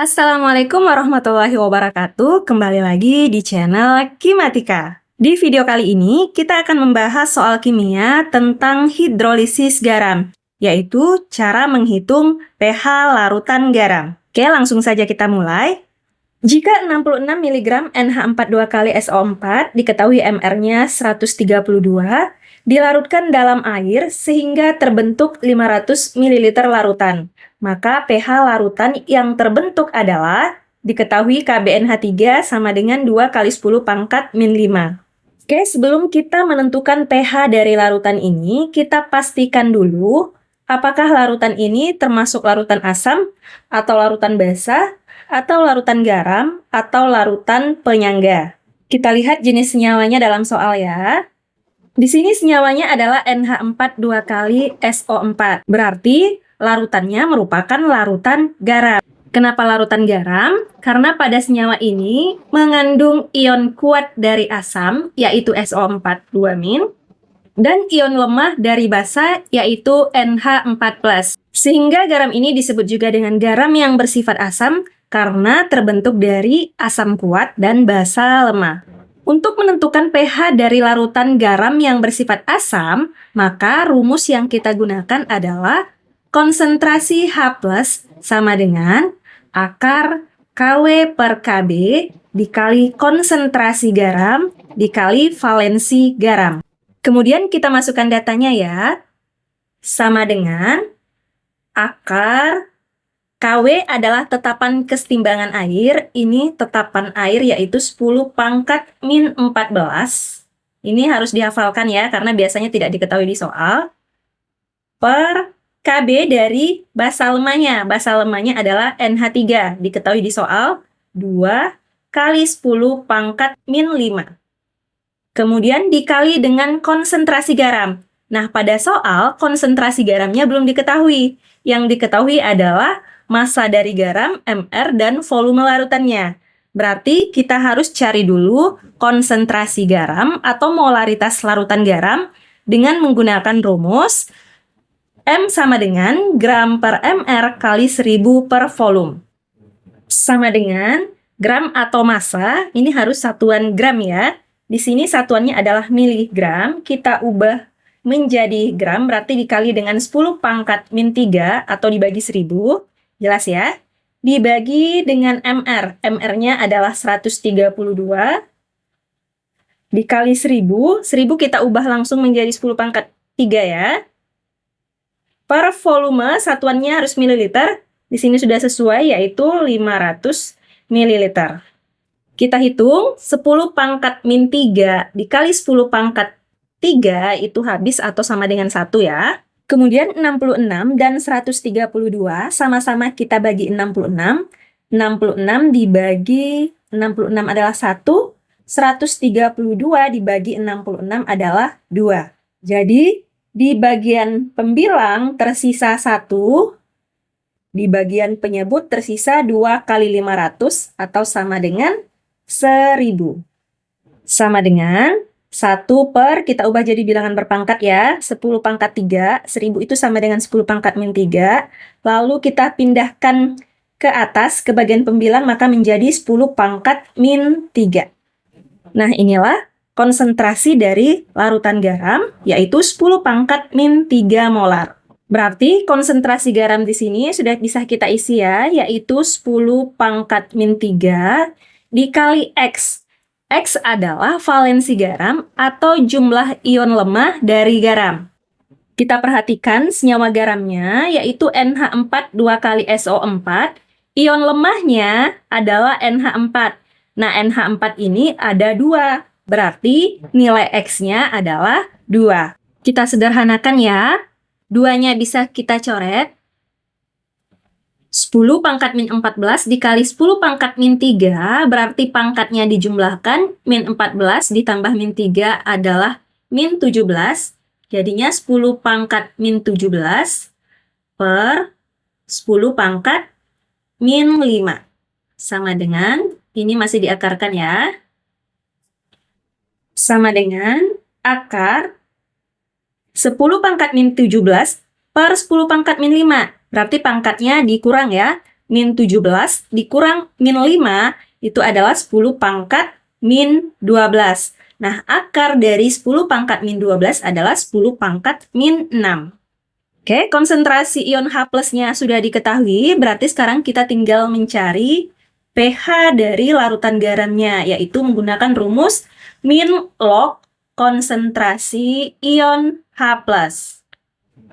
Assalamualaikum warahmatullahi wabarakatuh. Kembali lagi di channel Kimatika. Di video kali ini, kita akan membahas soal kimia tentang hidrolisis garam, yaitu cara menghitung pH larutan garam. Oke, langsung saja kita mulai. Jika 66 mg NH42 kali SO4 diketahui MR-nya 132, dilarutkan dalam air sehingga terbentuk 500 ml larutan. Maka pH larutan yang terbentuk adalah diketahui KBNH3 sama dengan 2 kali 10 pangkat min 5. Oke, sebelum kita menentukan pH dari larutan ini, kita pastikan dulu apakah larutan ini termasuk larutan asam, atau larutan basah, atau larutan garam, atau larutan penyangga. Kita lihat jenis senyawanya dalam soal ya. Di sini senyawanya adalah NH4 2 kali SO4. Berarti larutannya merupakan larutan garam. Kenapa larutan garam? Karena pada senyawa ini mengandung ion kuat dari asam, yaitu SO4 2-, dan ion lemah dari basa, yaitu NH4+. Sehingga garam ini disebut juga dengan garam yang bersifat asam karena terbentuk dari asam kuat dan basa lemah. Untuk menentukan pH dari larutan garam yang bersifat asam, maka rumus yang kita gunakan adalah konsentrasi H+ sama dengan akar KW per KB dikali konsentrasi garam dikali valensi garam. Kemudian kita masukkan datanya ya, sama dengan akar KW adalah tetapan kesetimbangan air. Ini tetapan air yaitu 10 pangkat min 14. Ini harus dihafalkan ya, karena biasanya tidak diketahui di soal. Per KB dari basa lemahnya. Basa lemahnya adalah NH3. Diketahui di soal 2 kali 10 pangkat min 5. Kemudian dikali dengan konsentrasi garam. Nah, pada soal konsentrasi garamnya belum diketahui. Yang diketahui adalah massa dari garam, MR, dan volume larutannya. Berarti kita harus cari dulu konsentrasi garam atau molaritas larutan garam dengan menggunakan rumus M sama dengan gram per MR kali 1000 per volume. Sama dengan gram atau massa, ini harus satuan gram ya. Di sini satuannya adalah miligram, kita ubah menjadi gram, berarti dikali dengan 10 pangkat min 3 atau dibagi 1000. Jelas ya? Dibagi dengan MR. MR-nya adalah 132. Dikali 1000. 1000 kita ubah langsung menjadi 10 pangkat 3 ya. Per volume satuannya harus mililiter. Di sini sudah sesuai yaitu 500 ml. Kita hitung 10 pangkat min 3 dikali 10 pangkat 3 itu habis atau sama dengan 1 ya. Kemudian 66 dan 132 sama-sama kita bagi 66. 66 dibagi 66 adalah 1. 132 dibagi 66 adalah 2. Jadi di bagian pembilang tersisa 1. Di bagian penyebut tersisa 2 kali 500 atau sama dengan 1000. Sama dengan 1 per, kita ubah jadi bilangan berpangkat ya, 10 pangkat 3, 1000 itu sama dengan 10 pangkat min 3, lalu kita pindahkan ke atas, ke bagian pembilang, maka menjadi 10 pangkat min 3. Nah, inilah konsentrasi dari larutan garam, yaitu 10 pangkat min 3 molar. Berarti konsentrasi garam di sini sudah bisa kita isi ya, yaitu 10 pangkat min 3 dikali X. X adalah valensi garam atau jumlah ion lemah dari garam. Kita perhatikan senyawa garamnya yaitu NH4 2 kali SO4. Ion lemahnya adalah NH4. Nah, NH4 ini ada 2. Berarti nilai X-nya adalah 2. Kita sederhanakan ya. 2-nya bisa kita coret. 10 pangkat min 14 dikali 10 pangkat min 3, berarti pangkatnya dijumlahkan, min 14 ditambah min 3 adalah min 17, jadinya 10 pangkat min 17 per 10 pangkat min 5. Sama dengan, ini masih diakarkan ya, sama dengan akar 10 pangkat min 17 per 10 pangkat min 5. Berarti pangkatnya dikurang ya. min 17 dikurang min 5 itu adalah 10 pangkat min 12. Nah, akar dari 10 pangkat min 12 adalah 10 pangkat min 6. Oke, konsentrasi ion H plusnya sudah diketahui, berarti sekarang kita tinggal mencari pH dari larutan garamnya, yaitu menggunakan rumus min log konsentrasi ion H+.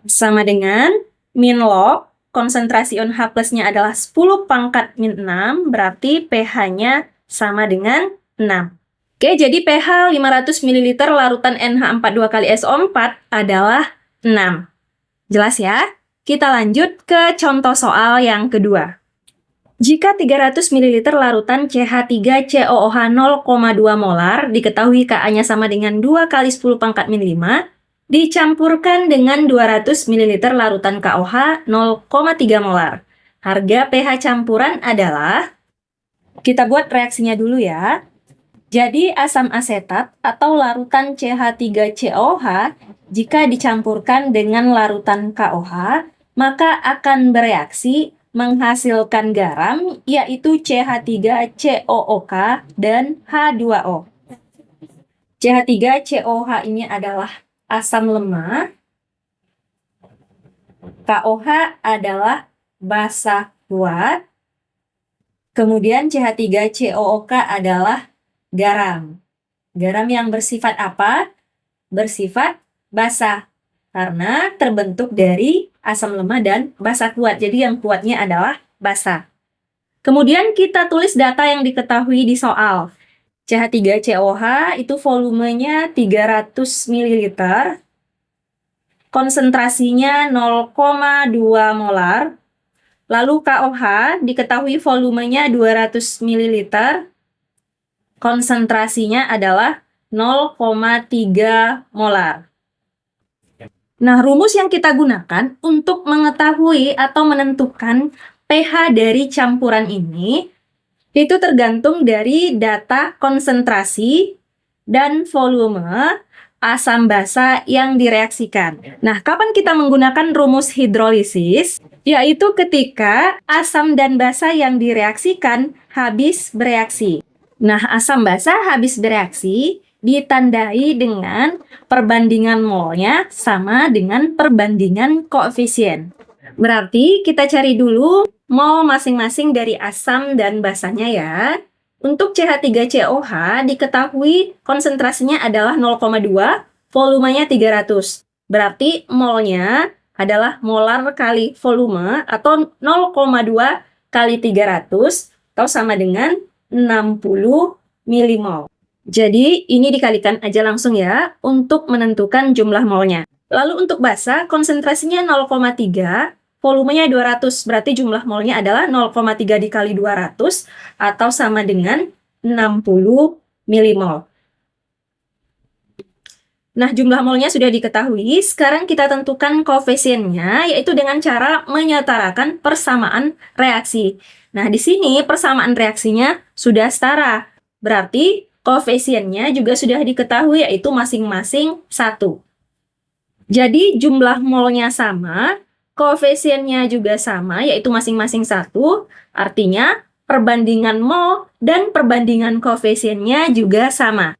Sama dengan min log konsentrasi ion H plusnya adalah 10 pangkat min 6, berarti pH-nya sama dengan 6. Oke, jadi pH 500 ml larutan NH42 kali SO4 adalah 6. Jelas ya? Kita lanjut ke contoh soal yang kedua. Jika 300 ml larutan CH3COOH 0,2 molar diketahui Ka-nya sama dengan 2 kali 10 pangkat min 5, dicampurkan dengan 200 ml larutan KOH 0,3 molar. Harga pH campuran adalah, kita buat reaksinya dulu ya. Jadi asam asetat atau larutan CH3COH jika dicampurkan dengan larutan KOH, maka akan bereaksi menghasilkan garam, yaitu CH3COOK dan H2O. CH3COH ini adalah asam lemah, KOH adalah basa kuat, kemudian CH3COOK adalah garam. Garam yang bersifat apa? Bersifat basa, karena terbentuk dari asam lemah dan basa kuat. Jadi yang kuatnya adalah basa. Kemudian kita tulis data yang diketahui di soal. CH3COH itu volumenya 300 ml, konsentrasinya 0,2 molar. Lalu KOH diketahui volumenya 200 ml, konsentrasinya adalah 0,3 molar. Nah, rumus yang kita gunakan untuk mengetahui atau menentukan pH dari campuran ini itu tergantung dari data konsentrasi dan volume asam basa yang direaksikan. Nah, kapan kita menggunakan rumus hidrolisis? Yaitu ketika asam dan basa yang direaksikan habis bereaksi. Nah, asam basa habis bereaksi ditandai dengan perbandingan molnya sama dengan perbandingan koefisien. Berarti kita cari dulu mol masing-masing dari asam dan basanya ya. Untuk CH3COH diketahui konsentrasinya adalah 0,2, volumenya 300. Berarti molnya adalah molar kali volume atau 0,2 kali 300 atau sama dengan 60 milimol. Jadi ini dikalikan aja langsung ya untuk menentukan jumlah molnya. Lalu untuk basa konsentrasinya 0,3, volumenya 200, berarti jumlah molnya adalah 0,3 dikali 200 atau sama dengan 60 milimol. Nah, jumlah molnya sudah diketahui, sekarang kita tentukan koefisiennya, yaitu dengan cara menyetarakan persamaan reaksi. Nah, di sini persamaan reaksinya sudah setara, berarti koefisiennya juga sudah diketahui, yaitu masing-masing 1. Jadi jumlah molnya sama, koefisiennya juga sama, yaitu masing-masing 1, artinya perbandingan mol dan perbandingan koefisiennya juga sama.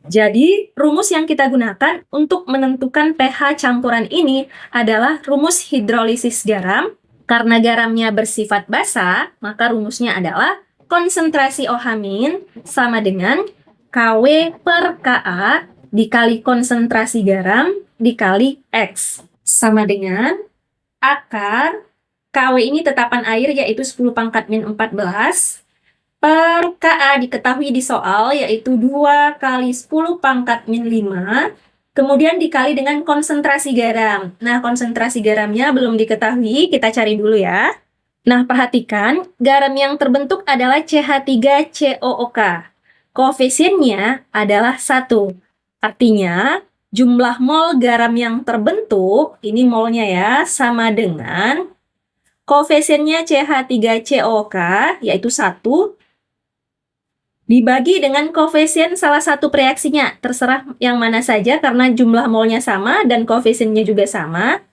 Jadi rumus yang kita gunakan untuk menentukan pH campuran ini adalah rumus hidrolisis garam. Karena garamnya bersifat basa, maka rumusnya adalah konsentrasi OH- sama dengan KW per Ka dikali konsentrasi garam dikali X. Sama dengan akar KW ini tetapan air yaitu 10 pangkat min 14 per Ka diketahui di soal yaitu 2 kali 10 pangkat min 5 kemudian dikali dengan konsentrasi garam. Nah, konsentrasi garamnya belum diketahui, kita cari dulu ya. Nah, perhatikan garam yang terbentuk adalah CH3COOK. Koefisiennya adalah 1. Artinya, jumlah mol garam yang terbentuk, ini molnya ya, sama dengan koefisiennya CH3COOK, yaitu 1, dibagi dengan koefisien salah satu reaksinya. Terserah yang mana saja, karena jumlah molnya sama dan koefisiennya juga sama.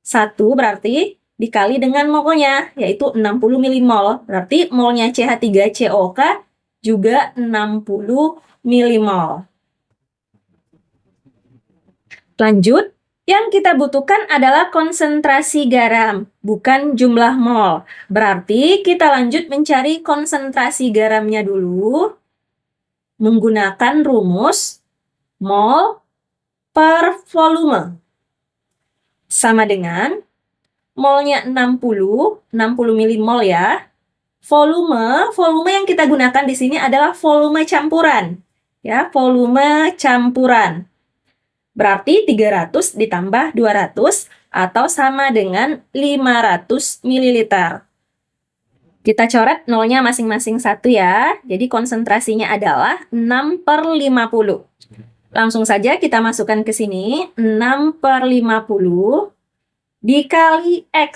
1 berarti dikali dengan molnya, yaitu 60 milimol. Berarti molnya CH3COK juga 60 milimol. Lanjut, yang kita butuhkan adalah konsentrasi garam, bukan jumlah mol. Berarti kita lanjut mencari konsentrasi garamnya dulu menggunakan rumus mol per volume. Sama dengan molnya 60 milimol ya. Volume yang kita gunakan di sini adalah volume campuran. Ya, volume campuran. Berarti 300 ditambah 200 atau sama dengan 500 ml. Kita coret nolnya masing-masing 1 ya. Jadi konsentrasinya adalah 6/50. Langsung saja kita masukkan ke sini. 6/50 dikali X.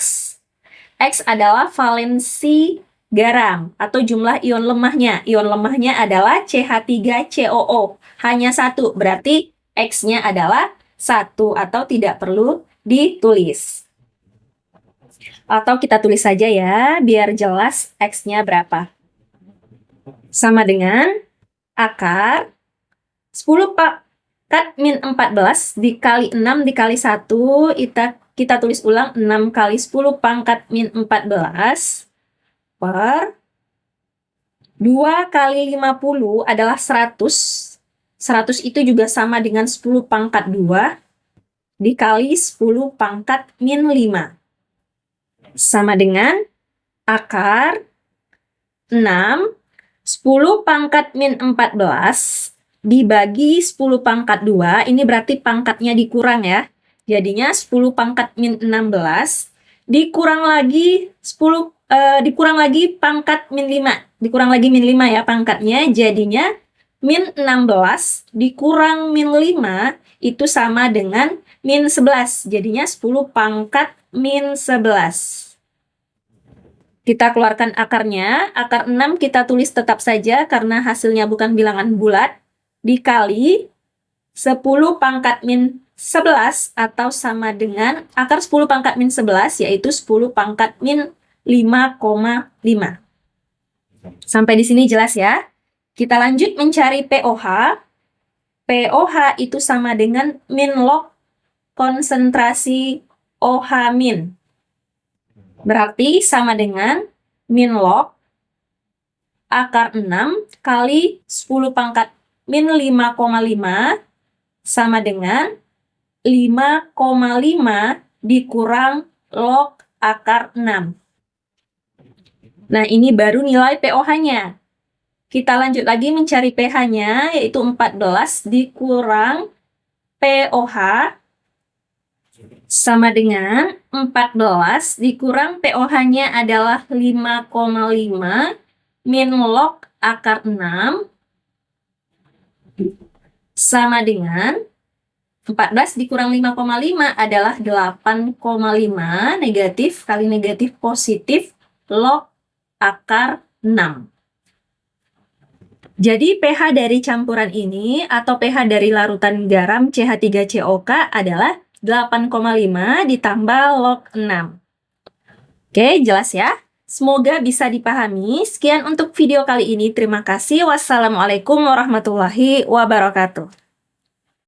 X adalah valensi garam atau jumlah ion lemahnya. Ion lemahnya adalah CH3COO. Hanya 1, berarti X-nya adalah 1 atau tidak perlu ditulis. Atau kita tulis saja ya, biar jelas X-nya berapa. Sama dengan akar 10 pangkat min 14 dikali 6 dikali 1, kita tulis ulang 6 kali 10 pangkat min 14 per 2 kali 50 adalah 100. 100 itu juga sama dengan 10 pangkat 2 dikali 10 pangkat min 5. Sama dengan akar 6, 10 pangkat min 14 dibagi 10 pangkat 2, ini berarti pangkatnya dikurang ya. Jadinya 10 pangkat min 16 dikurang lagi pangkat min 5. Dikurang lagi min 5 ya pangkatnya, jadinya min 16 dikurang min 5 itu sama dengan min 11. Jadinya 10 pangkat min 11. Kita keluarkan akarnya. Akar 6 kita tulis tetap saja karena hasilnya bukan bilangan bulat. Dikali 10 pangkat min 11 atau sama dengan akar 10 pangkat min 11 yaitu 10 pangkat min 5,5. Sampai di sini jelas ya? Kita lanjut mencari pOH. pOH itu sama dengan min log konsentrasi OH min. Berarti sama dengan min log akar 6 kali 10 pangkat min 5,5 sama dengan 5,5 dikurang log akar 6. Nah, ini baru nilai pOH-nya. Kita lanjut lagi mencari pH-nya, yaitu 14 dikurang pOH sama dengan 14 dikurang pOH-nya adalah 5,5 min log akar 6 sama dengan 14 dikurang 5,5 adalah 8,5 negatif kali negatif positif log akar 6. Jadi pH dari campuran ini atau pH dari larutan garam CH3COK adalah 8,5 ditambah log 6. Oke, jelas ya? Semoga bisa dipahami. Sekian untuk video kali ini. Terima kasih. Wassalamualaikum warahmatullahi wabarakatuh.